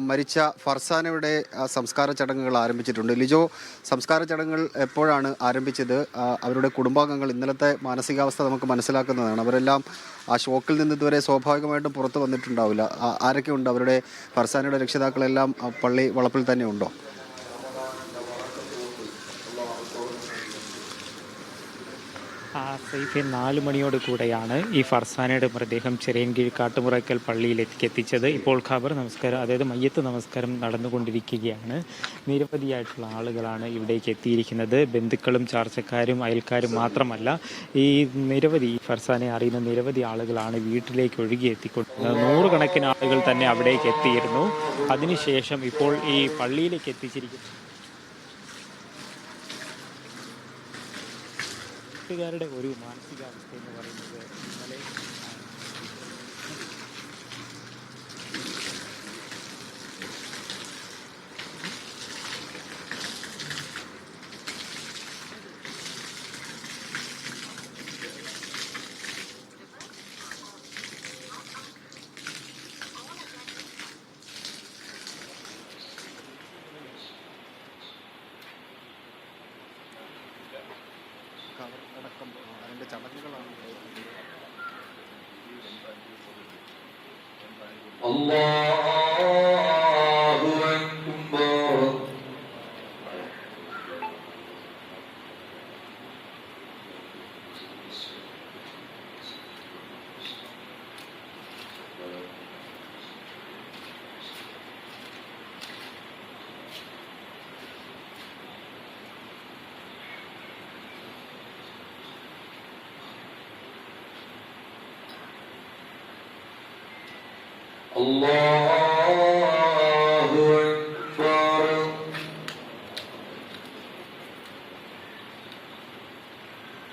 മരിച്ച ഫർസാനയുടെ സംസ്കാര ചടങ്ങുകൾ ആരംഭിച്ചിട്ടുണ്ട്. ലിജോ, സംസ്കാര ചടങ്ങുകൾ എപ്പോഴാണ് ആരംഭിച്ചത്? അവരുടെ കുടുംബാംഗങ്ങൾ ഇന്നലത്തെ മാനസികാവസ്ഥ നമുക്ക് മനസ്സിലാക്കുന്നതാണ്. അവരെല്ലാം ആ ഷോക്കിൽ നിന്ന് ഇതുവരെ സ്വാഭാവികമായിട്ടും പുറത്തു വന്നിട്ടുണ്ടാവില്ല. ആരൊക്കെ ഉണ്ട്? അവരുടെ ഫർസാനയുടെ രക്ഷിതാക്കളെല്ലാം പള്ളി വളപ്പിൽ തന്നെ ഉണ്ടോ? സൈഫെ 4 മണിയോട് കൂടെയാണ് ഈ ഫർസാനയുടെ മൃതദേഹം ചിറയൻകീഴ് കാട്ടുമുറയ്ക്കൽ പള്ളിയിലേക്ക് എത്തിച്ചത്. ഇപ്പോൾ ഖബർ നമസ്കാരം, അതായത് മയ്യത്ത് നമസ്കാരം നടന്നുകൊണ്ടിരിക്കുകയാണ്. നിരവധിയായിട്ടുള്ള ആളുകളാണ് ഇവിടേക്ക് എത്തിയിരിക്കുന്നത്. ബന്ധുക്കളും ചാർച്ചക്കാരും അയൽക്കാരും മാത്രമല്ല, ഈ ഫർസാനെ അറിയുന്ന നിരവധി ആളുകളാണ് വീട്ടിലേക്ക് ഒഴുകി എത്തിക്കൊണ്ടിരുന്നത്. 100 കണക്കിന് ആളുകൾ തന്നെ അവിടേക്ക് എത്തിയിരുന്നു. അതിനുശേഷം ഇപ്പോൾ ഈ പള്ളിയിലേക്ക് എത്തിച്ചിരിക്കുന്നു. വീട്ടുകാരുടെ ഒരു മാനസികാവസ്ഥ എന്ന് പറയുന്നത് ഇന്നലെ അടക്കം അതിൻ്റെ ചടങ്ങുകളാണ്. Allahu Akbar.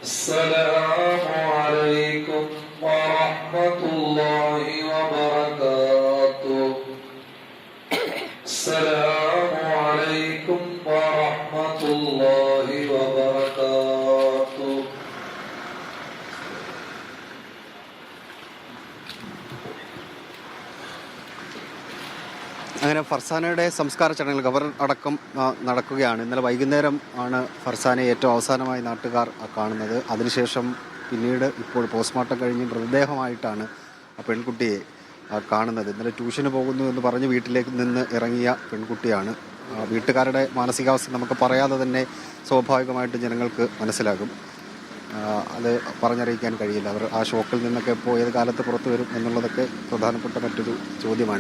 Assalamu alaikum wa rahmatullahi wa barakatuh. Assalamu alaikum wa rahmatullahi wa barakatuh. അങ്ങനെ ഫർസാനയുടെ സംസ്കാര ചടങ്ങുകൾ ഖബർ അടക്കം നടക്കുകയാണ്. ഇന്നലെ വൈകുന്നേരം ആണ് ഫർസാനെ ഏറ്റവും അവസാനമായി നാട്ടുകാർ കാണുന്നത്. അതിനുശേഷം പിന്നീട് ഇപ്പോൾ പോസ്റ്റ്മോർട്ടം കഴിഞ്ഞ് മൃതദേഹമായിട്ടാണ് ആ പെൺകുട്ടിയെ കാണുന്നത്. ഇന്നലെ ട്യൂഷന് പോകുന്നു എന്ന് പറഞ്ഞ് വീട്ടിലേക്ക് നിന്ന് ഇറങ്ങിയ പെൺകുട്ടിയാണ്. വീട്ടുകാരുടെ മാനസികാവസ്ഥ നമുക്ക് പറയാതെ തന്നെ സ്വാഭാവികമായിട്ട് ജനങ്ങൾക്ക് മനസ്സിലാകും. അത് പറഞ്ഞറിയിക്കാൻ കഴിയില്ല. അവർ ആ ഷോക്കിൽ നിന്നൊക്കെ ഇപ്പോൾ ഏത് കാലത്ത് പുറത്തു വരും എന്നുള്ളതൊക്കെ പ്രധാനപ്പെട്ട മറ്റൊരു ചോദ്യമാണ്.